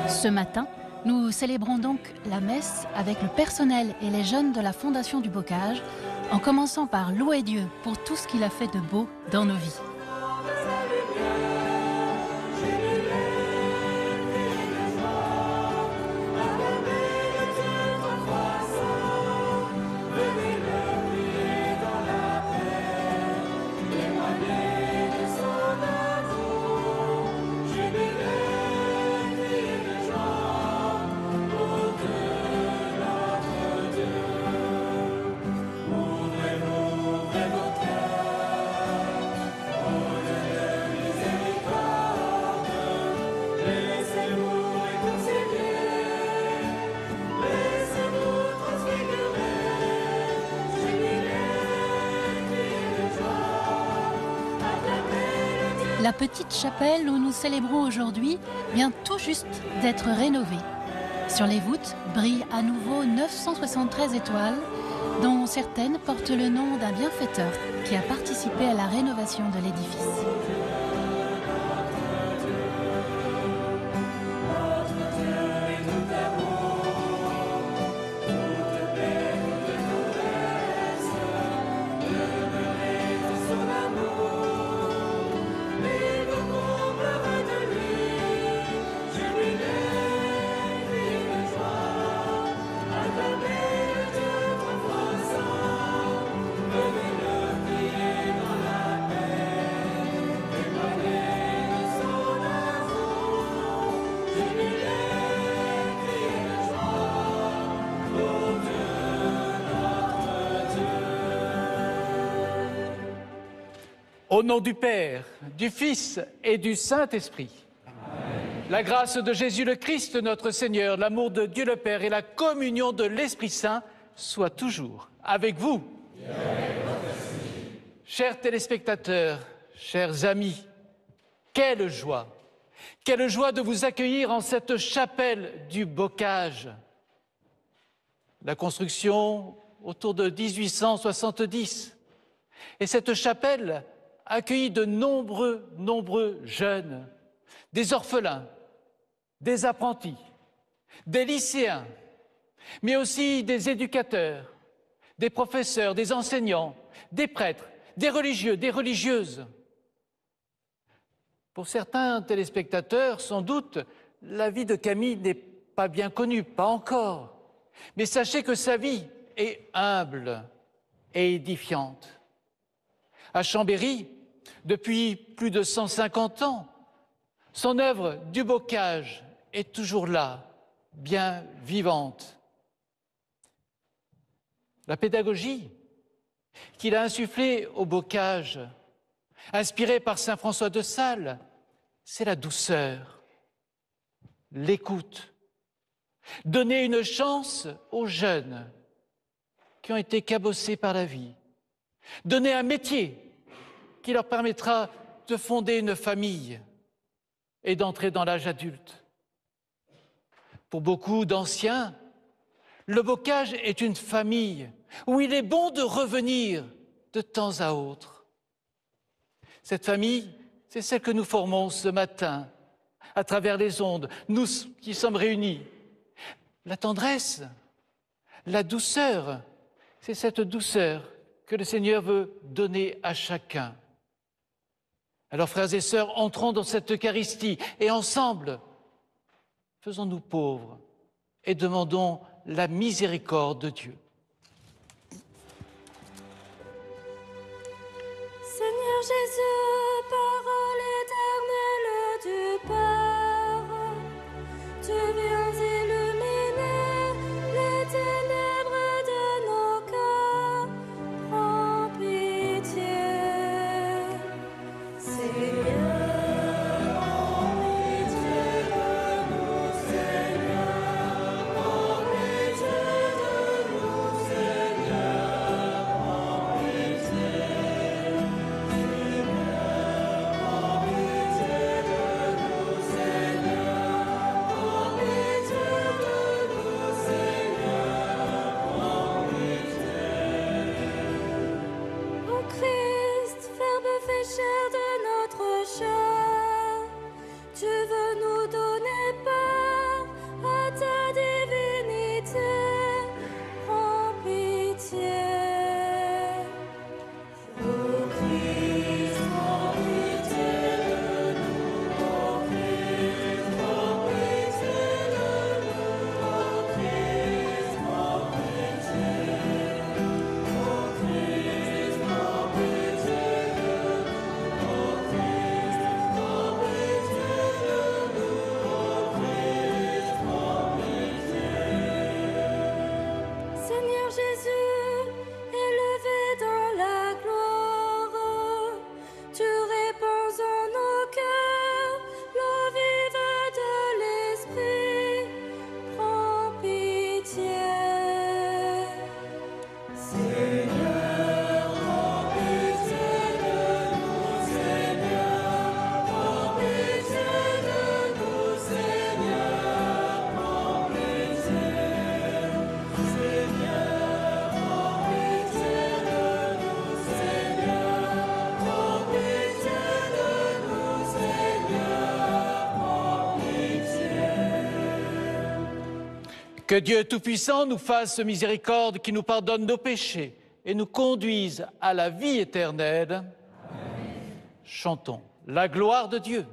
Ce matin, nous célébrons donc la messe avec le personnel et les jeunes de la Fondation du Bocage, en commençant par louer Dieu pour tout ce qu'il a fait de beau dans nos vies. La petite chapelle où nous célébrons aujourd'hui vient tout juste d'être rénovée. Sur les voûtes brillent à nouveau 973 étoiles, dont certaines portent le nom d'un bienfaiteur qui a participé à la rénovation de l'édifice. Au nom du Père, du Fils et du Saint-Esprit. La grâce de Jésus le Christ, notre Seigneur, l'amour de Dieu le Père et la communion de l'Esprit Saint soient toujours avec vous. Chers téléspectateurs, chers amis, quelle joie de vous accueillir en cette chapelle du Bocage. La construction autour de 1870. Et cette chapelle accueillit de nombreux jeunes, des orphelins, des apprentis, des lycéens, mais aussi des éducateurs, des professeurs, des enseignants, des prêtres, des religieux, des religieuses. Pour certains téléspectateurs, sans doute, la vie de Camille n'est pas bien connue, pas encore. Mais sachez que sa vie est humble et édifiante. À Chambéry, depuis plus de 150 ans, son œuvre du Bocage est toujours là, bien vivante. La pédagogie qu'il a insufflée au Bocage, inspirée par saint François de Sales, c'est la douceur, l'écoute, donner une chance aux jeunes qui ont été cabossés par la vie, donner un métier qui leur permettra de fonder une famille et d'entrer dans l'âge adulte. Pour beaucoup d'anciens, le Bocage est une famille où il est bon de revenir de temps à autre. Cette famille, c'est celle que nous formons ce matin à travers les ondes, nous qui sommes réunis. La tendresse, la douceur, c'est cette douceur que le Seigneur veut donner à chacun. Alors, frères et sœurs, entrons dans cette Eucharistie et ensemble, faisons-nous pauvres et demandons la miséricorde de Dieu. Seigneur Jésus, parole éternelle du Père, tu viens illuminer les ténèbres de nos cœurs. Prends pitié. Seigneur, prends pitié de nous, Seigneur, prends pitié de nous, Seigneur, prends pitié. Seigneur, prends Que Dieu Tout-Puissant nous fasse miséricorde, qui nous pardonne nos péchés et nous conduise à la vie éternelle. Amen. Chantons la gloire de Dieu.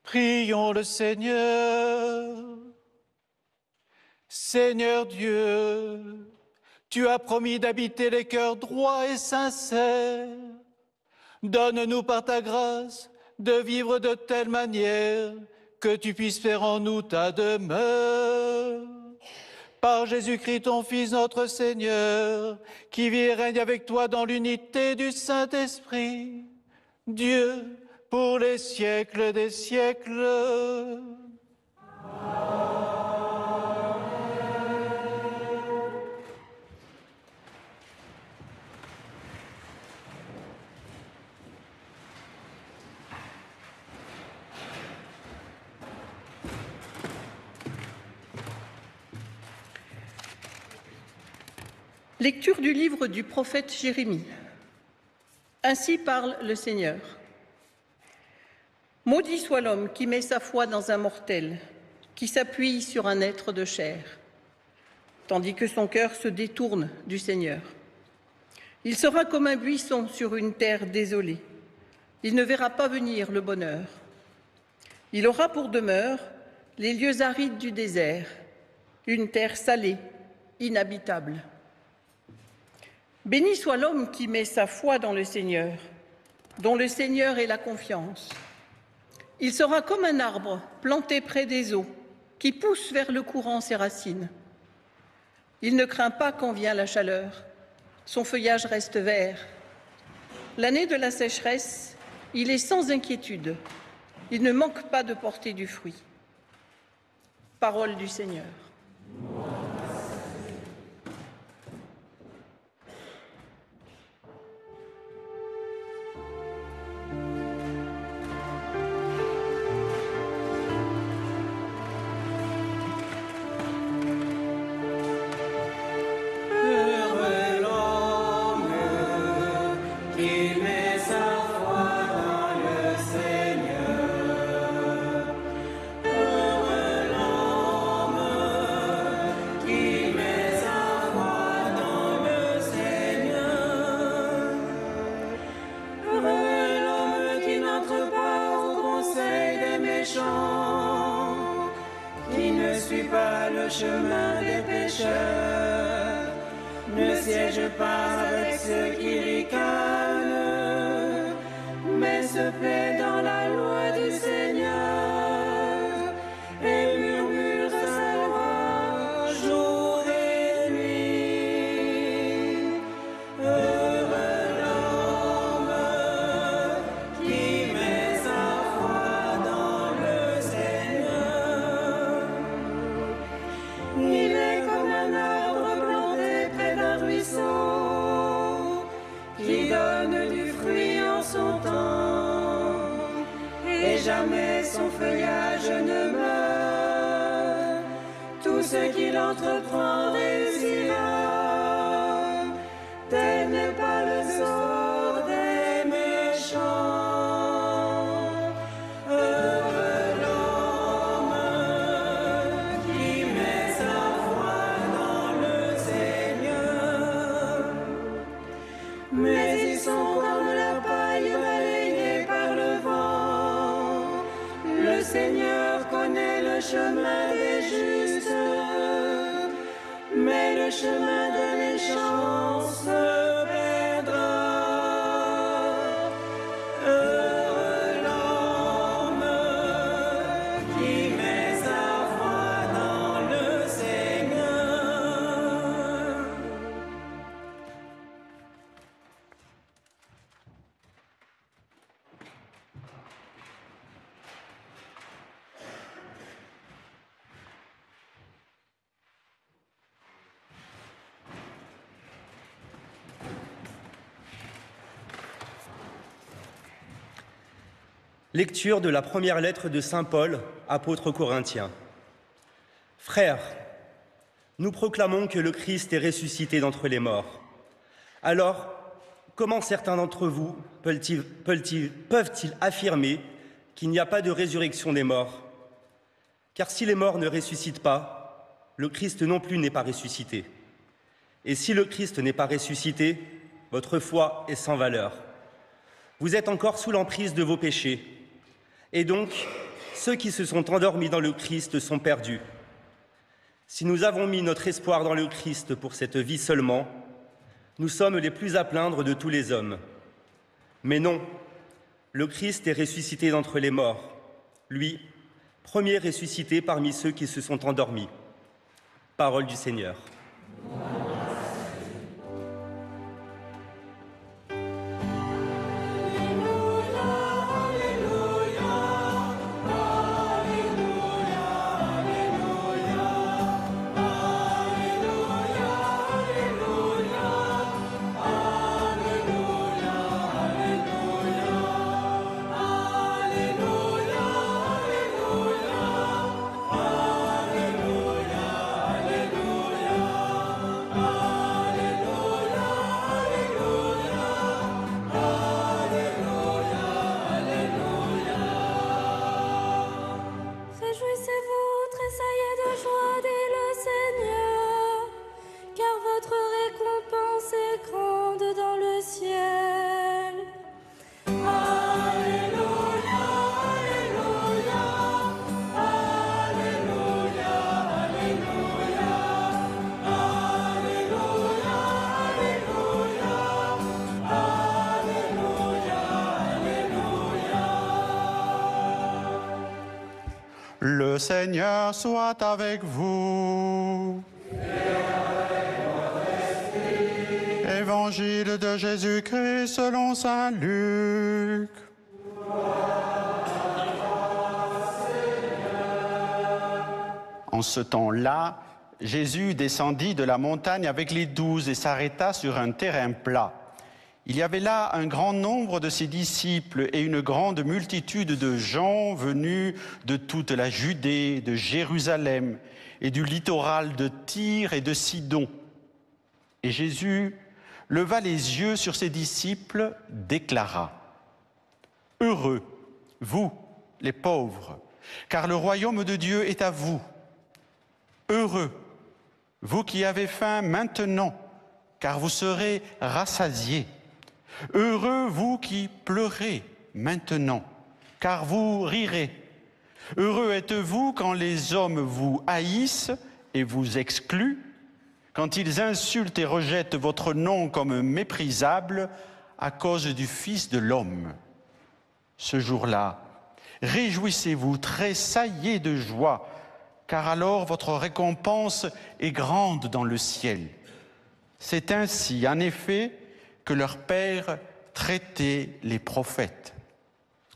Prions le Seigneur. Seigneur Dieu, tu as promis d'habiter les cœurs droits et sincères. Donne-nous par ta grâce de vivre de telle manière que tu puisses faire en nous ta demeure. Par Jésus-Christ, ton Fils, notre Seigneur, qui vit et règne avec toi dans l'unité du Saint-Esprit, Dieu, pour les siècles des siècles. Lecture du livre du prophète Jérémie. Ainsi parle le Seigneur. Maudit soit l'homme qui met sa foi dans un mortel, qui s'appuie sur un être de chair, tandis que son cœur se détourne du Seigneur. Il sera comme un buisson sur une terre désolée. Il ne verra pas venir le bonheur. Il aura pour demeure les lieux arides du désert, une terre salée, inhabitable. Béni soit l'homme qui met sa foi dans le Seigneur, dont le Seigneur est la confiance. Il sera comme un arbre planté près des eaux, qui pousse vers le courant ses racines. Il ne craint pas quand vient la chaleur, son feuillage reste vert. L'année de la sécheresse, il est sans inquiétude, il ne manque pas de porter du fruit. Parole du Seigneur. Qui ne suit pas le chemin des pécheurs, ne siège pas avec ceux qui ricanent, mais se plaît dans la loi du Seigneur et murmure sa loi jour et nuit. jamais son feuillage ne meurt. Tout ce qu'il entreprend réussira, tel n'est pas le sort des méchants. Heureux l'homme qui met sa foi dans le Seigneur. Mais ils sont comme la paille balayée par le vent. Le Seigneur connaît le chemin des justes, mais le chemin des méchants se perdra. Heureux l'homme qui met sa foi dans le Seigneur. Lecture de la première lettre de saint Paul, apôtre aux Corinthiens. Frères, nous proclamons que le Christ est ressuscité d'entre les morts. Alors, comment certains d'entre vous peuvent-ils affirmer qu'il n'y a pas de résurrection des morts? Car si les morts ne ressuscitent pas, le Christ non plus n'est pas ressuscité. Et si le Christ n'est pas ressuscité, votre foi est sans valeur. Vous êtes encore sous l'emprise de vos péchés. Et donc, ceux qui se sont endormis dans le Christ sont perdus. Si nous avons mis notre espoir dans le Christ pour cette vie seulement, nous sommes les plus à plaindre de tous les hommes. Mais non, le Christ est ressuscité d'entre les morts, lui, premier ressuscité parmi ceux qui se sont endormis. Parole du Seigneur. Le Seigneur soit avec vous. Et avec votre esprit. Évangile de Jésus-Christ selon saint Luc. En ce temps-là, Jésus descendit de la montagne avec les 12 et s'arrêta sur un terrain plat. Il y avait là un grand nombre de ses disciples et une grande multitude de gens venus de toute la Judée, de Jérusalem et du littoral de Tyr et de Sidon. Et Jésus leva les yeux sur ses disciples, déclara : « Heureux, vous, les pauvres, car le royaume de Dieu est à vous. Heureux, vous qui avez faim maintenant, car vous serez rassasiés. Heureux vous qui pleurez maintenant, car vous rirez. Heureux êtes-vous quand les hommes vous haïssent et vous excluent, quand ils insultent et rejettent votre nom comme méprisable à cause du Fils de l'homme. Ce jour-là, réjouissez-vous, tressaillez de joie, car alors votre récompense est grande dans le ciel. C'est ainsi, en effet, que leur Père traitait les prophètes.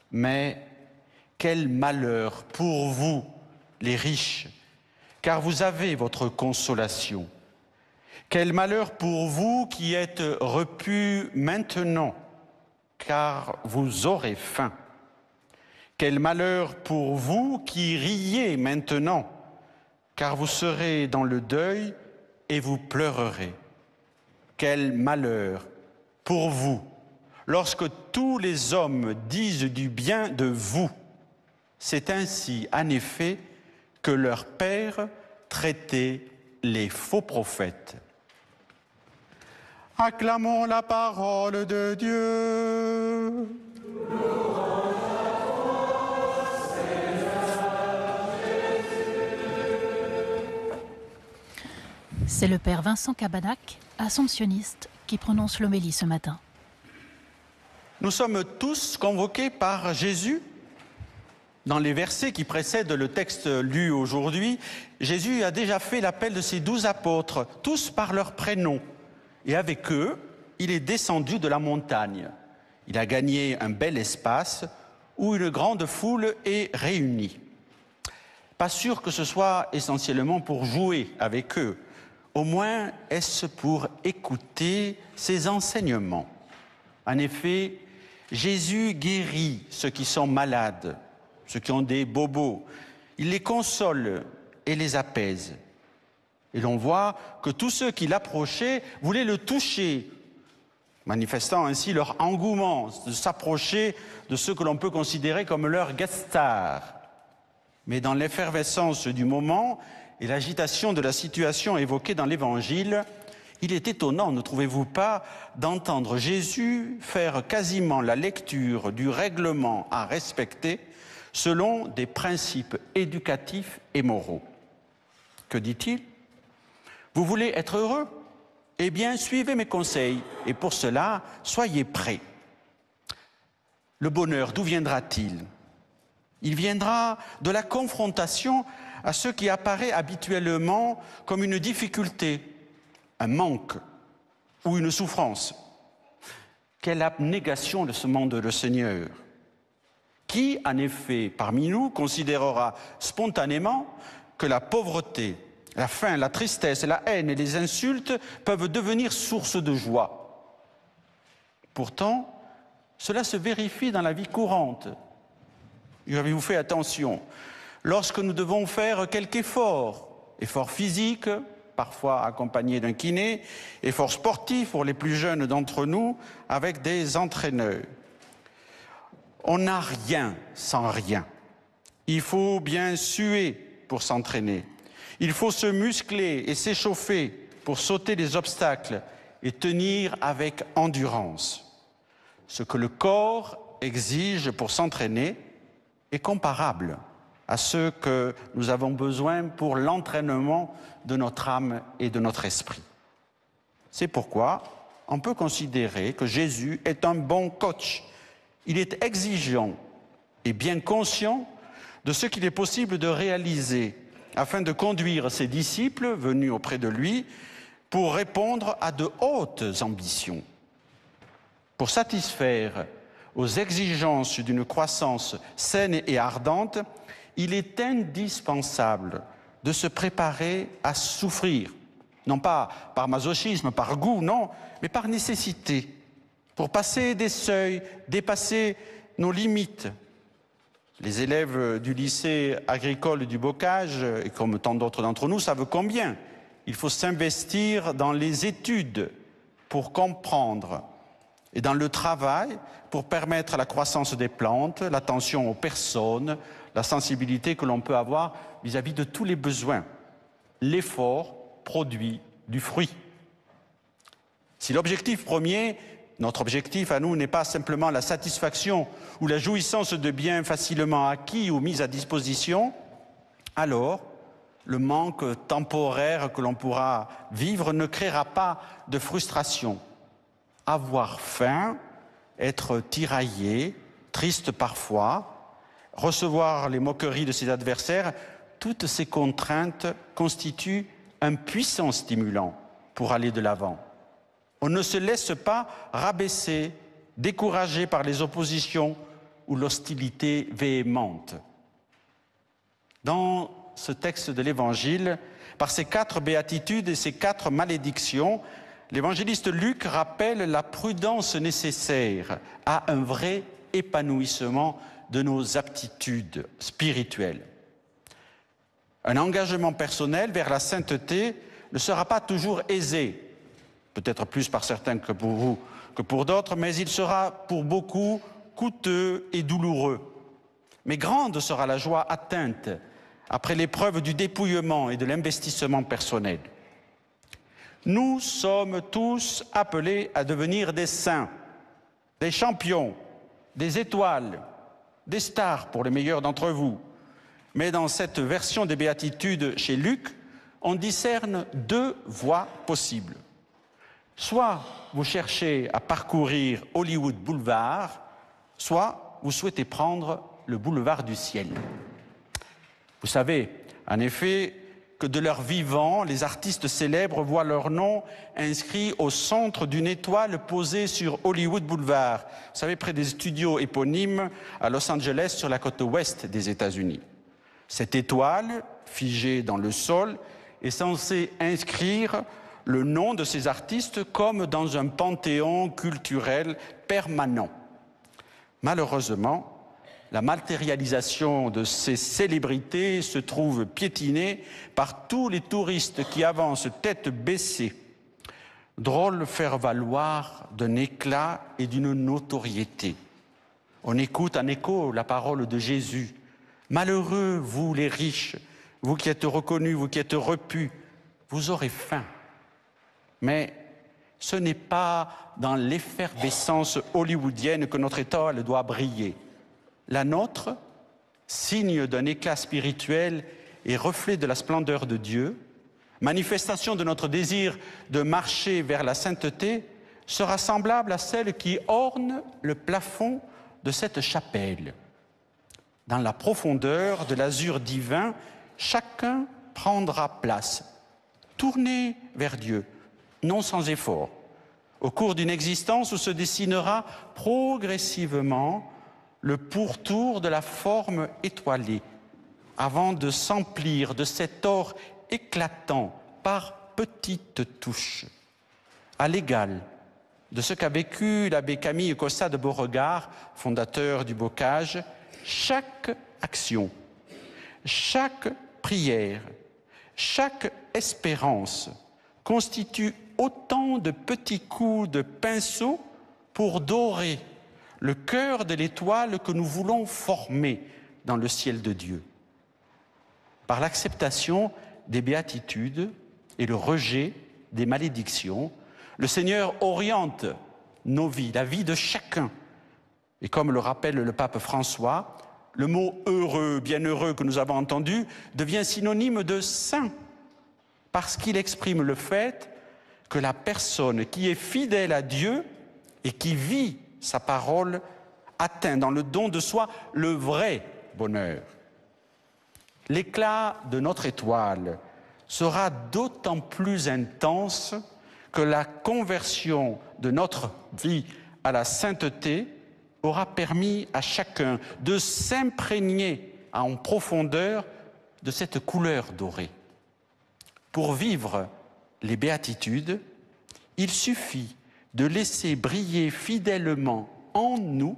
Mais quel malheur pour vous, les riches, car vous avez votre consolation. Quel malheur pour vous qui êtes repus maintenant, car vous aurez faim. Quel malheur pour vous qui riez maintenant, car vous serez dans le deuil et vous pleurerez. Quel malheur pour vous, lorsque tous les hommes disent du bien de vous. C'est ainsi, en effet, que leur père traitait les faux prophètes. Acclamons la parole de Dieu. C'est le père Vincent Cabanac, assomptionniste, qui prononce l'homélie ce matin. Nous sommes tous convoqués par Jésus. Dans les versets qui précèdent le texte lu aujourd'hui, Jésus a déjà fait l'appel de ses 12 apôtres, tous par leur prénom. Et avec eux, il est descendu de la montagne. Il a gagné un bel espace où une grande foule est réunie. Pas sûr que ce soit essentiellement pour jouer avec eux. Au moins, est-ce pour écouter ses enseignements? En effet, Jésus guérit ceux qui sont malades, ceux qui ont des bobos. Il les console et les apaise. Et l'on voit que tous ceux qui l'approchaient voulaient le toucher, manifestant ainsi leur engouement de s'approcher de ceux que l'on peut considérer comme leurs guest stars. Mais dans l'effervescence du moment et l'agitation de la situation évoquée dans l'Évangile, il est étonnant, ne trouvez-vous pas, d'entendre Jésus faire quasiment la lecture du règlement à respecter selon des principes éducatifs et moraux. Que dit-il? Vous voulez être heureux? Eh bien, suivez mes conseils, et pour cela, soyez prêts. Le bonheur, d'où viendra-t-il? Il viendra de la confrontation à ce qui apparaît habituellement comme une difficulté, un manque ou une souffrance. Quelle abnégation de ce monde le Seigneur! Qui, en effet, parmi nous, considérera spontanément que la pauvreté, la faim, la tristesse, la haine et les insultes peuvent devenir source de joie? Pourtant, cela se vérifie dans la vie courante. Y avez-vous fait attention? Lorsque nous devons faire quelque effort physique, parfois accompagné d'un kiné, effort sportif pour les plus jeunes d'entre nous, avec des entraîneurs. On n'a rien sans rien. Il faut bien suer pour s'entraîner. Il faut se muscler et s'échauffer pour sauter les obstacles et tenir avec endurance. Ce que le corps exige pour s'entraîner est comparable à ce que nous avons besoin pour l'entraînement de notre âme et de notre esprit. C'est pourquoi on peut considérer que Jésus est un bon coach. Il est exigeant et bien conscient de ce qu'il est possible de réaliser afin de conduire ses disciples venus auprès de lui pour répondre à de hautes ambitions. Pour satisfaire aux exigences d'une croissance saine et ardente, il est indispensable de se préparer à souffrir, non pas par masochisme, par goût, non, mais par nécessité, pour passer des seuils, dépasser nos limites. Les élèves du lycée agricole du Bocage, et comme tant d'autres d'entre nous, savent combien il faut s'investir dans les études pour comprendre et dans le travail pour permettre la croissance des plantes, l'attention aux personnes, la sensibilité que l'on peut avoir vis-à-vis de tous les besoins. L'effort produit du fruit. Si l'objectif premier, notre objectif à nous, n'est pas simplement la satisfaction ou la jouissance de biens facilement acquis ou mis à disposition, alors le manque temporaire que l'on pourra vivre ne créera pas de frustration. Avoir faim, être tiraillé, triste parfois, recevoir les moqueries de ses adversaires, toutes ces contraintes constituent un puissant stimulant pour aller de l'avant. On ne se laisse pas rabaisser, découragé par les oppositions ou l'hostilité véhémente. Dans ce texte de l'Évangile, par ces 4 béatitudes et ces 4 malédictions, l'évangéliste Luc rappelle la prudence nécessaire à un vrai épanouissement de nos aptitudes spirituelles. Un engagement personnel vers la sainteté ne sera pas toujours aisé, peut-être plus par certains que pour vous que pour d'autres, mais il sera pour beaucoup coûteux et douloureux. Mais grande sera la joie atteinte après l'épreuve du dépouillement et de l'investissement personnel. Nous sommes tous appelés à devenir des saints, des champions, des étoiles, des stars pour les meilleurs d'entre vous. Mais dans cette version des béatitudes chez Luc, on discerne deux voies possibles. Soit vous cherchez à parcourir Hollywood Boulevard, soit vous souhaitez prendre le boulevard du ciel. Vous savez, en effet, que de leur vivant, les artistes célèbres voient leur nom inscrit au centre d'une étoile posée sur Hollywood Boulevard, vous savez, près des studios éponymes à Los Angeles, sur la côte ouest des États-Unis. Cette étoile, figée dans le sol, est censée inscrire le nom de ces artistes comme dans un panthéon culturel permanent. Malheureusement, la matérialisation de ces célébrités se trouve piétinée par tous les touristes qui avancent tête baissée. Drôle faire-valoir d'un éclat et d'une notoriété. On écoute en écho la parole de Jésus. Malheureux, vous les riches, vous qui êtes reconnus, vous qui êtes repus, vous aurez faim. Mais ce n'est pas dans l'effervescence hollywoodienne que notre étoile doit briller. La nôtre, signe d'un éclat spirituel et reflet de la splendeur de Dieu, manifestation de notre désir de marcher vers la sainteté, sera semblable à celle qui orne le plafond de cette chapelle. Dans la profondeur de l'azur divin, chacun prendra place, tourné vers Dieu, non sans effort, au cours d'une existence où se dessinera progressivement le pourtour de la forme étoilée, avant de s'emplir de cet or éclatant par petites touches, à l'égal de ce qu'a vécu l'abbé Camille Cossa de Beauregard, fondateur du bocage. Chaque action, chaque prière, chaque espérance constitue autant de petits coups de pinceau pour dorer le cœur de l'étoile que nous voulons former dans le ciel de Dieu. Par l'acceptation des béatitudes et le rejet des malédictions, le Seigneur oriente nos vies, la vie de chacun. Et comme le rappelle le pape François, le mot heureux, bienheureux que nous avons entendu devient synonyme de saint, parce qu'il exprime le fait que la personne qui est fidèle à Dieu et qui vit sa parole atteint dans le don de soi le vrai bonheur. L'éclat de notre étoile sera d'autant plus intense que la conversion de notre vie à la sainteté aura permis à chacun de s'imprégner en profondeur de cette couleur dorée. Pour vivre les béatitudes, il suffit de laisser briller fidèlement en nous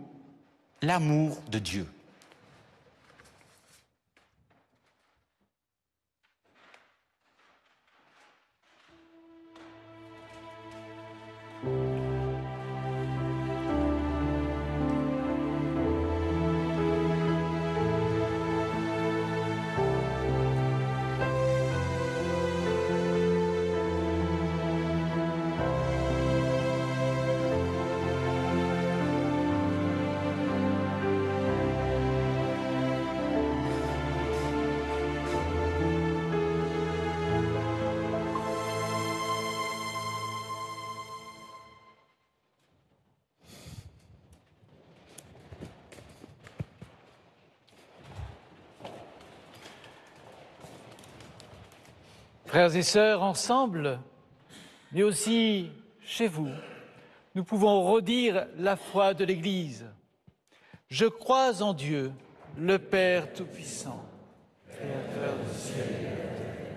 l'amour de Dieu. Frères et sœurs, ensemble, mais aussi chez vous, nous pouvons redire la foi de l'Église. Je crois en Dieu, le Père Tout-Puissant, Créateur du ciel et de la terre,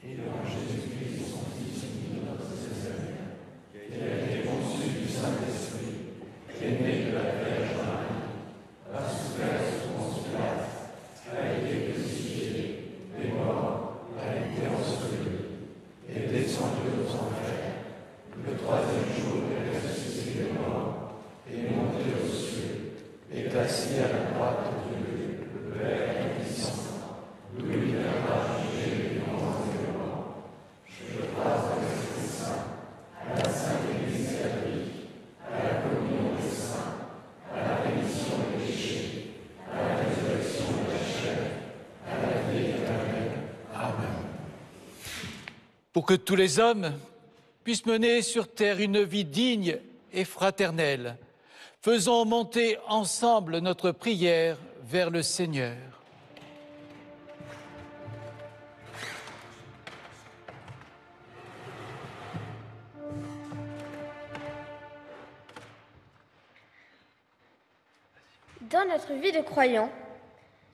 et en Jésus-Christ, son Fils, notre Seigneur, qui a été conçu du Saint-Esprit, qui est né de la Vierge Marie, a souffert pour que tous les hommes puissent mener sur terre une vie digne et fraternelle. Faisons monter ensemble notre prière vers le Seigneur. Dans notre vie de croyants,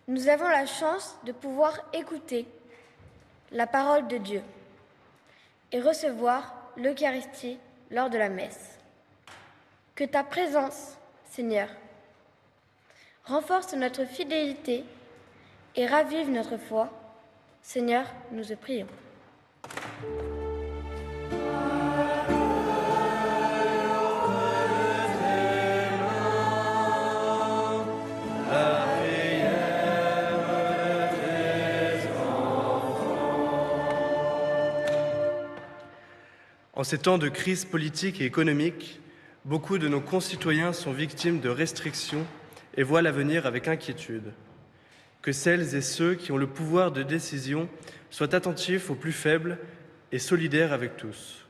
nous avons la chance de pouvoir écouter la parole de Dieu et recevoir l'Eucharistie lors de la messe. Que ta présence, Seigneur, renforce notre fidélité et ravive notre foi. Seigneur, nous te prions. En ces temps de crise politique et économique, beaucoup de nos concitoyens sont victimes de restrictions et voient l'avenir avec inquiétude. Que celles et ceux qui ont le pouvoir de décision soient attentifs aux plus faibles et solidaires avec tous.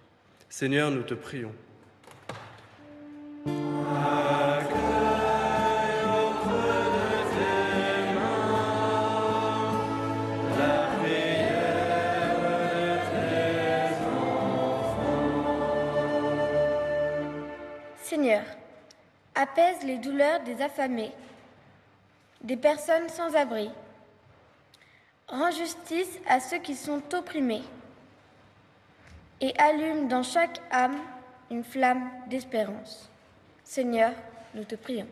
Seigneur, nous te prions. Seigneur, apaise les douleurs des affamés, des personnes sans abri. Rends justice à ceux qui sont opprimés et allume dans chaque âme une flamme d'espérance. Seigneur, nous te prions.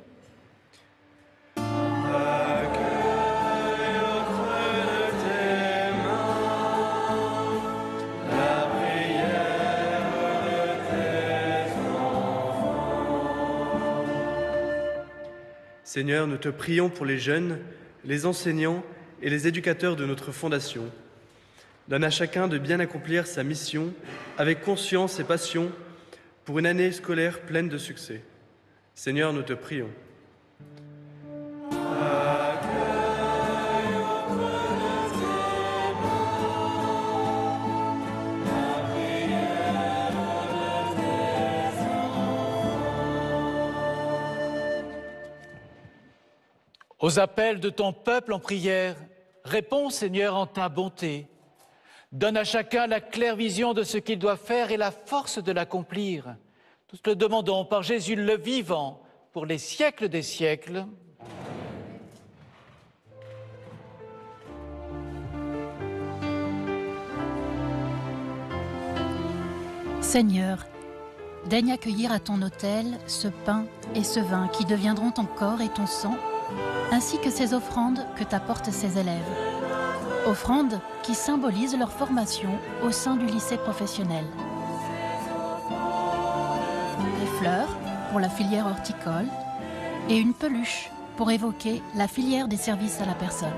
Seigneur, nous te prions pour les jeunes, les enseignants et les éducateurs de notre fondation. Donne à chacun de bien accomplir sa mission avec conscience et passion pour une année scolaire pleine de succès. Seigneur, nous te prions. Aux appels de ton peuple en prière, réponds, Seigneur, en ta bonté. Donne à chacun la claire vision de ce qu'il doit faire et la force de l'accomplir. Nous te le demandons par Jésus le vivant, pour les siècles des siècles. Seigneur, daigne accueillir à ton autel ce pain et ce vin qui deviendront ton corps et ton sang, ainsi que ces offrandes que t'apportent ces élèves. Offrandes qui symbolisent leur formation au sein du lycée professionnel. Des fleurs pour la filière horticole et une peluche pour évoquer la filière des services à la personne.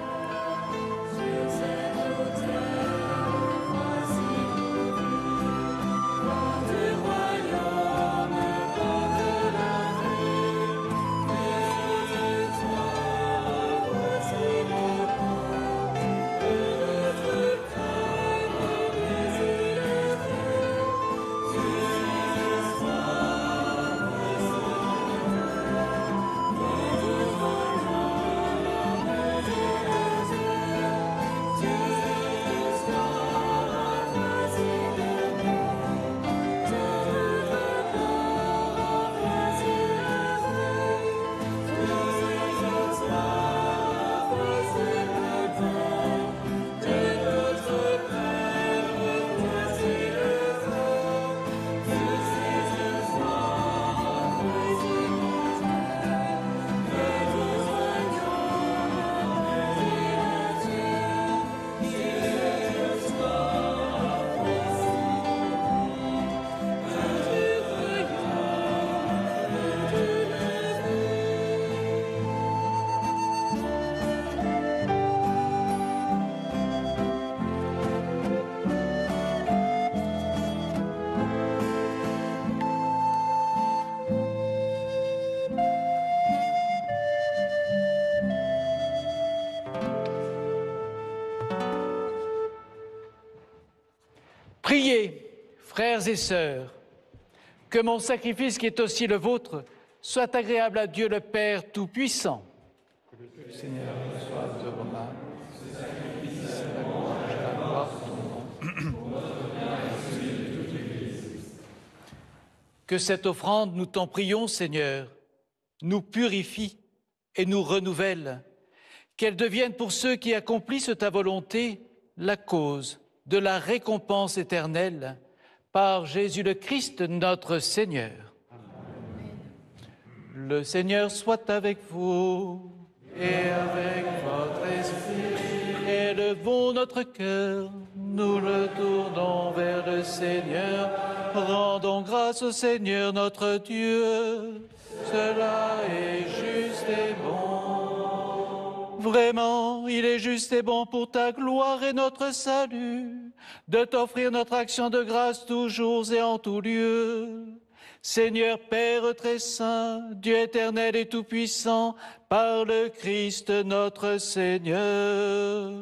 Priez, frères et sœurs, que mon sacrifice qui est aussi le vôtre soit agréable à Dieu le Père Tout-Puissant. Que le Seigneur reçoive de vos mains ce sacrifice, la louange et la gloire de ton nom. Que cette offrande, nous t'en prions, Seigneur, nous purifie et nous renouvelle, qu'elle devienne pour ceux qui accomplissent ta volonté la cause de la récompense éternelle par Jésus le Christ, notre Seigneur. Amen. Le Seigneur soit avec vous et avec votre esprit. Élevons notre cœur, nous le tournons vers le Seigneur. Rendons grâce au Seigneur notre Dieu. Cela est juste et bon. Vraiment, il est juste et bon pour ta gloire et notre salut, de t'offrir notre action de grâce toujours et en tout lieu. Seigneur Père très saint, Dieu éternel et tout-puissant, par le Christ notre Seigneur.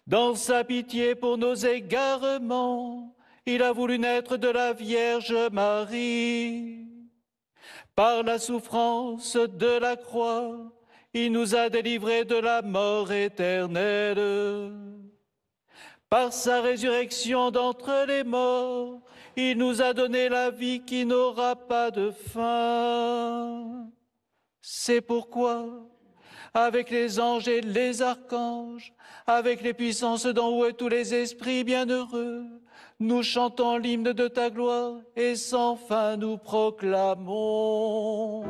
Dans sa pitié pour nos égarements, il a voulu naître de la Vierge Marie. Par la souffrance de la croix, il nous a délivrés de la mort éternelle. Par sa résurrection d'entre les morts, il nous a donné la vie qui n'aura pas de fin. C'est pourquoi, avec les anges et les archanges, avec les puissances d'en haut et tous les esprits bienheureux, nous chantons l'hymne de ta gloire et sans fin nous proclamons.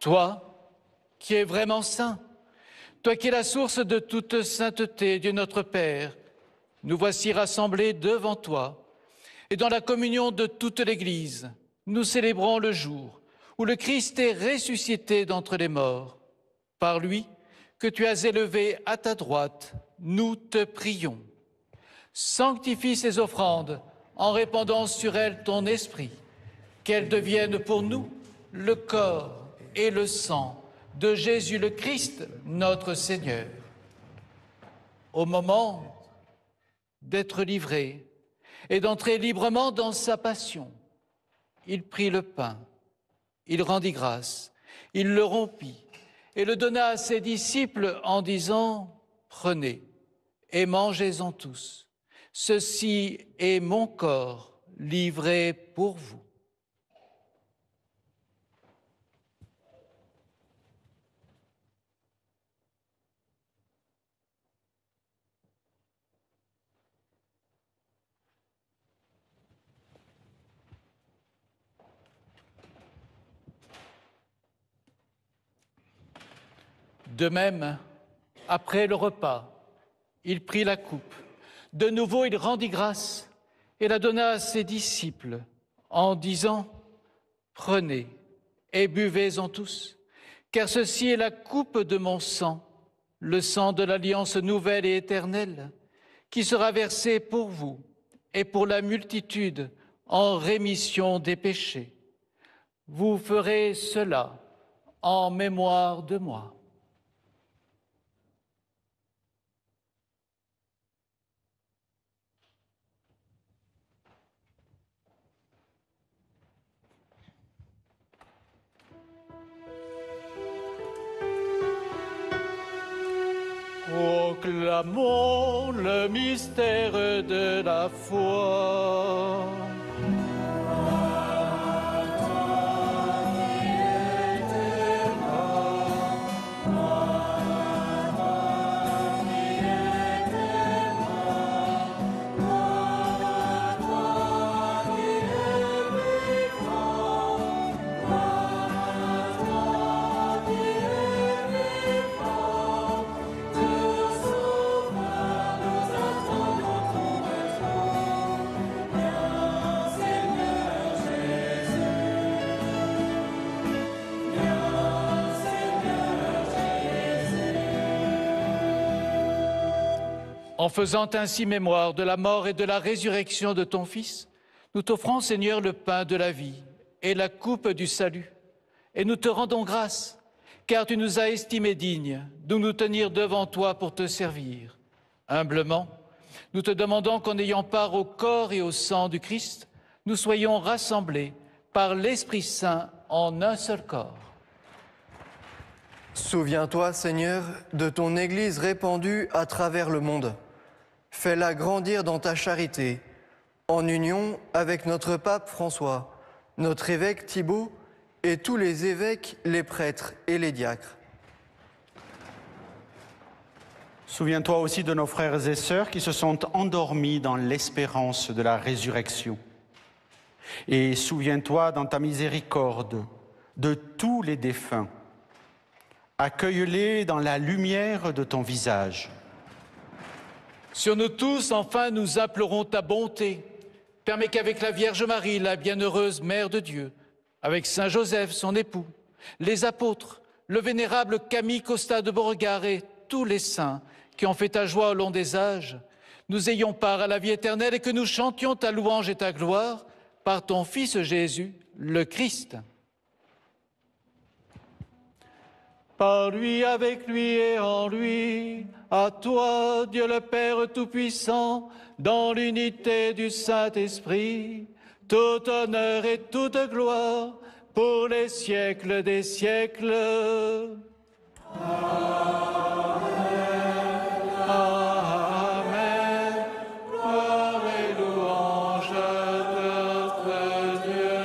Toi, qui es vraiment saint, toi qui es la source de toute sainteté, Dieu notre Père, nous voici rassemblés devant toi et dans la communion de toute l'Église, nous célébrons le jour où le Christ est ressuscité d'entre les morts. Par lui, que tu as élevé à ta droite, nous te prions. Sanctifie ces offrandes en répandant sur elles ton esprit, qu'elles deviennent pour nous le corps et le sang de Jésus le Christ, notre Seigneur. Au moment d'être livré et d'entrer librement dans sa passion, il prit le pain, il rendit grâce, il le rompit et le donna à ses disciples en disant « Prenez et mangez-en tous, ceci est mon corps livré pour vous. » De même, après le repas, il prit la coupe. De nouveau, il rendit grâce et la donna à ses disciples en disant « Prenez et buvez-en tous, car ceci est la coupe de mon sang, le sang de l'alliance nouvelle et éternelle, qui sera versé pour vous et pour la multitude en rémission des péchés. Vous ferez cela en mémoire de moi. » Ô Proclamons le mystère de la foi. En faisant ainsi mémoire de la mort et de la résurrection de ton Fils, nous t'offrons, Seigneur, le pain de la vie et la coupe du salut. Et nous te rendons grâce, car tu nous as estimés dignes de nous tenir devant toi pour te servir. Humblement, nous te demandons qu'en ayant part au corps et au sang du Christ, nous soyons rassemblés par l'Esprit Saint en un seul corps. Souviens-toi, Seigneur, de ton Église répandue à travers le monde. Fais-la grandir dans ta charité, en union avec notre pape François, notre évêque Thibaut et tous les évêques, les prêtres et les diacres. Souviens-toi aussi de nos frères et sœurs qui se sont endormis dans l'espérance de la résurrection. Et souviens-toi dans ta miséricorde de tous les défunts. Accueille-les dans la lumière de ton visage. Sur nous tous, enfin, nous implorons ta bonté. Permets qu'avec la Vierge Marie, la bienheureuse Mère de Dieu, avec Saint Joseph, son époux, les apôtres, le vénérable Camille Costa de Beauregard et tous les saints qui ont fait ta joie au long des âges, nous ayons part à la vie éternelle et que nous chantions ta louange et ta gloire par ton Fils Jésus, le Christ. Par lui, avec lui et en lui, à toi, Dieu le Père Tout-Puissant, dans l'unité du Saint-Esprit, tout honneur et toute gloire pour les siècles des siècles. Amen. Amen. Gloire et louange à notre Dieu.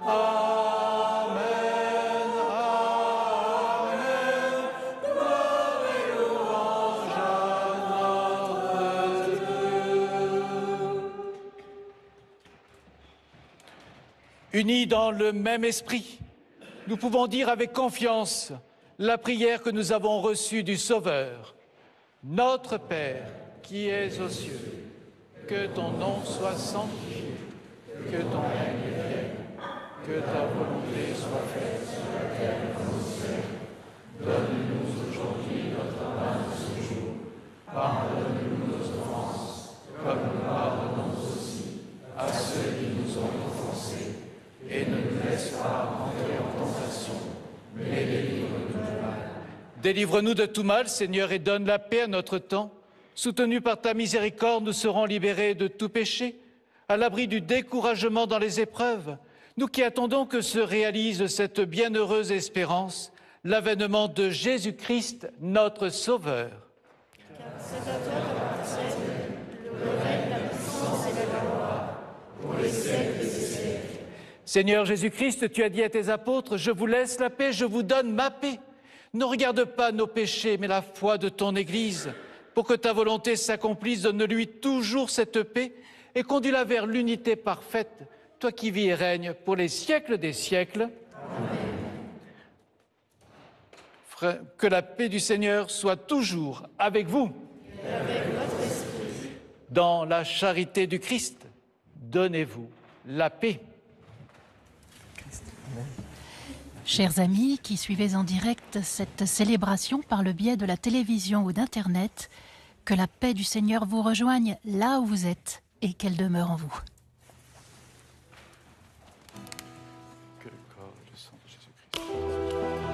Amen. Amen. Gloire et louange à notre Dieu. Unis dans le même esprit, nous pouvons dire avec confiance la prière que nous avons reçue du Sauveur. Notre Père, qui es aux cieux, que ton nom soit sanctifié, que ton règne vienne, que ta volonté soit faite sur la terre comme au ciel. Donne-nous aujourd'hui notre pain de ce jour. Pardonne-nous nos offenses, comme nous pardonnons aussi à ceux qui nous ont offensés. Et ne nous laisse pas entrer en tentation, mais délivre-nous du mal. Délivre-nous de tout mal, Seigneur, et donne la paix à notre temps. Soutenus par ta miséricorde, nous serons libérés de tout péché, à l'abri du découragement dans les épreuves. Nous qui attendons que se réalise cette bienheureuse espérance, l'avènement de Jésus-Christ, notre Sauveur. Car c'est à toi qu'appartiennent le règne, la puissance et la gloire, pour les siècles des siècles. Seigneur Jésus-Christ, tu as dit à tes apôtres, « Je vous laisse la paix, je vous donne ma paix. » Ne regarde pas nos péchés, mais la foi de ton Église. Pour que ta volonté s'accomplisse, donne-lui toujours cette paix et conduis-la vers l'unité parfaite, toi qui vis et règnes pour les siècles des siècles. Amen. Que la paix du Seigneur soit toujours avec vous. Et avec votre esprit. Dans la charité du Christ, donnez-vous la paix. Chers amis qui suivez en direct cette célébration par le biais de la télévision ou d'Internet, que la paix du Seigneur vous rejoigne là où vous êtes et qu'elle demeure en vous. Que le corps et le sang de Jésus-Christ.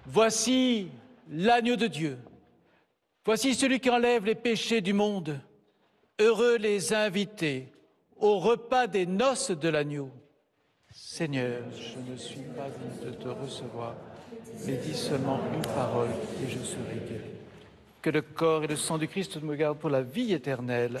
Voici l'agneau de Dieu. Voici celui qui enlève les péchés du monde. Heureux les invités au repas des noces de l'agneau. Seigneur, je ne suis pas digne de te recevoir, mais dis seulement une parole et je serai guéri. Que le corps et le sang du Christ me gardent pour la vie éternelle.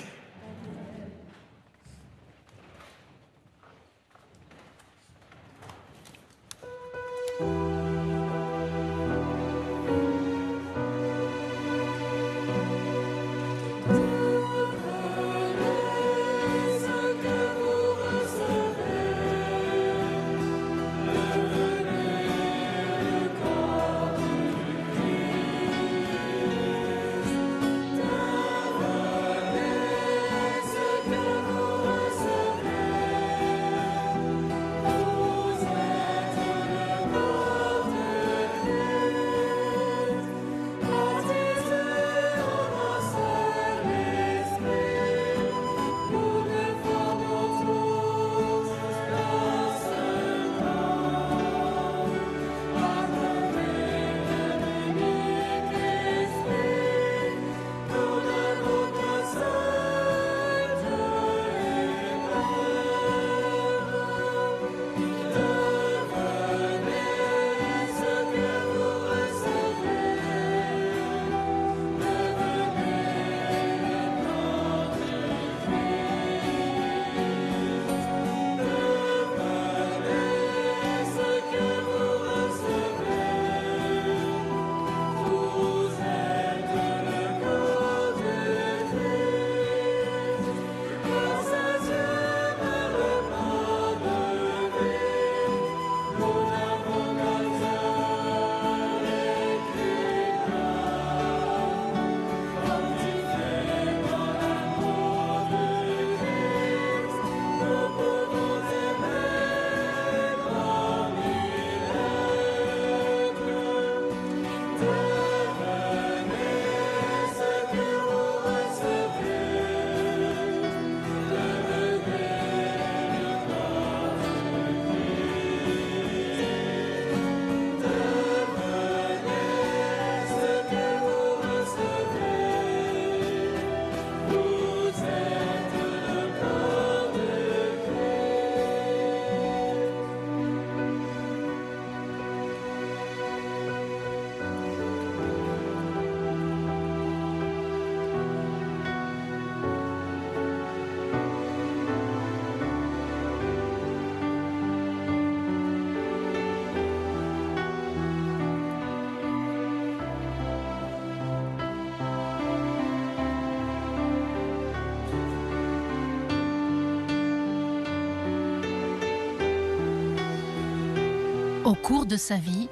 Au cours de sa vie,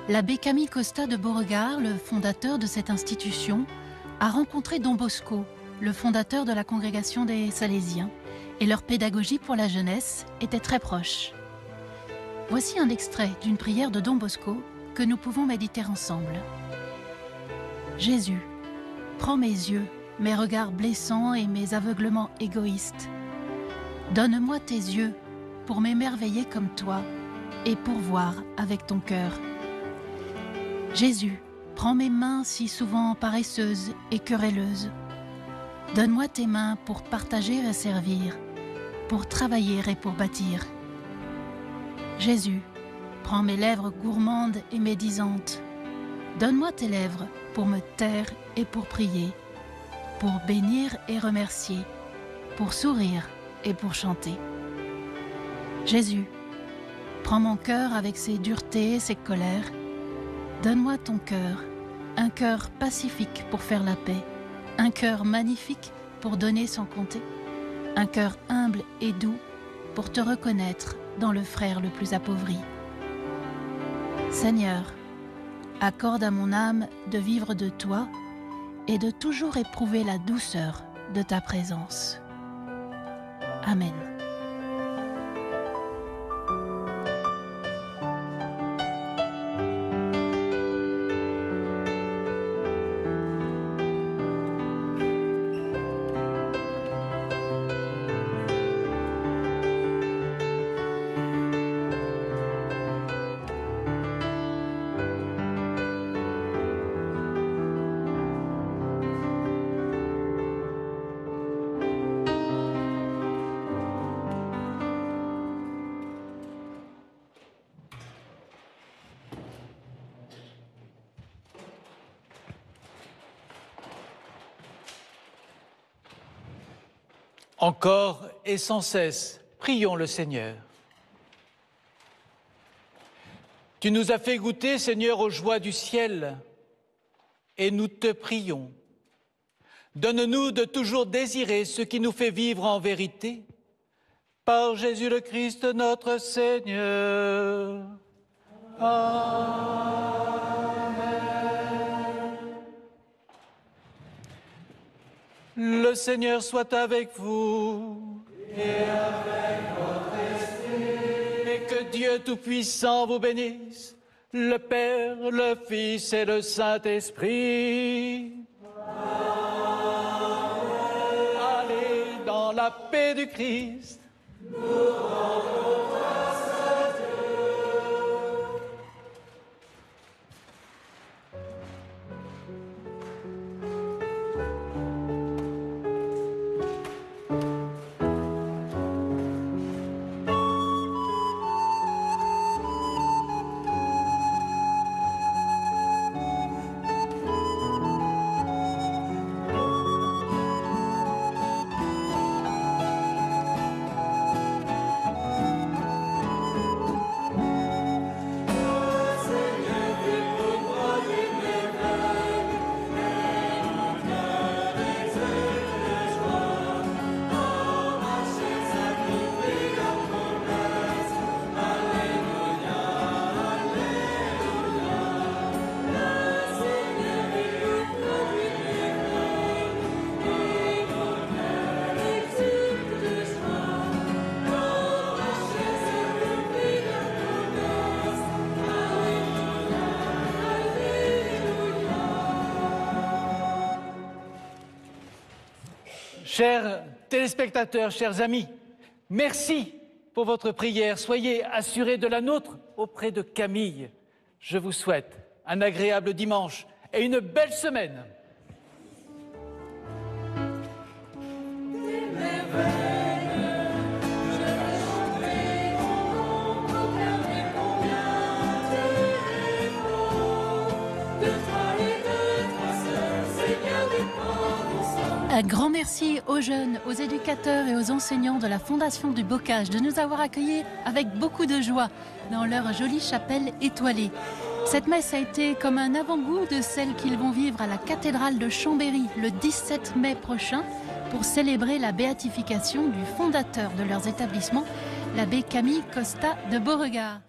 l'abbé Camille Costa de Beauregard, le fondateur de cette institution, a rencontré Don Bosco, le fondateur de la congrégation des Salésiens, et leur pédagogie pour la jeunesse était très proche. Voici un extrait d'une prière de Don Bosco que nous pouvons méditer ensemble. Jésus, prends mes yeux, mes regards blessants et mes aveuglements égoïstes. Donne-moi tes yeux pour m'émerveiller comme toi et pour voir avec ton cœur. Jésus, prends mes mains si souvent paresseuses et querelleuses. Donne-moi tes mains pour partager et servir, pour travailler et pour bâtir. Jésus, prends mes lèvres gourmandes et médisantes. Donne-moi tes lèvres pour me taire et pour prier, pour bénir et remercier, pour sourire et pour chanter. Jésus, prends mon cœur avec ses duretés et ses colères. Donne-moi ton cœur, un cœur pacifique pour faire la paix, un cœur magnifique pour donner sans compter, un cœur humble et doux pour te reconnaître dans le frère le plus appauvri. Seigneur, accorde à mon âme de vivre de toi et de toujours éprouver la douceur de ta présence. Amen. Encore et sans cesse, prions le Seigneur. Tu nous as fait goûter, Seigneur, aux joies du ciel, et nous te prions. Donne-nous de toujours désirer ce qui nous fait vivre en vérité. Par Jésus le Christ, notre Seigneur. Amen. Le Seigneur soit avec vous. Et avec votre esprit. Et que Dieu Tout-Puissant vous bénisse, le Père, le Fils et le Saint-Esprit. Allez dans la paix du Christ. Nous rendons grâce à Dieu. Chers téléspectateurs, chers amis, merci pour votre prière. Soyez assurés de la nôtre auprès de Camille. Je vous souhaite un agréable dimanche et une belle semaine. Un grand merci aux jeunes, aux éducateurs et aux enseignants de la Fondation du Bocage de nous avoir accueillis avec beaucoup de joie dans leur jolie chapelle étoilée. Cette messe a été comme un avant-goût de celle qu'ils vont vivre à la cathédrale de Chambéry le 17 mai prochain pour célébrer la béatification du fondateur de leurs établissements, l'abbé Camille Costa de Beauregard.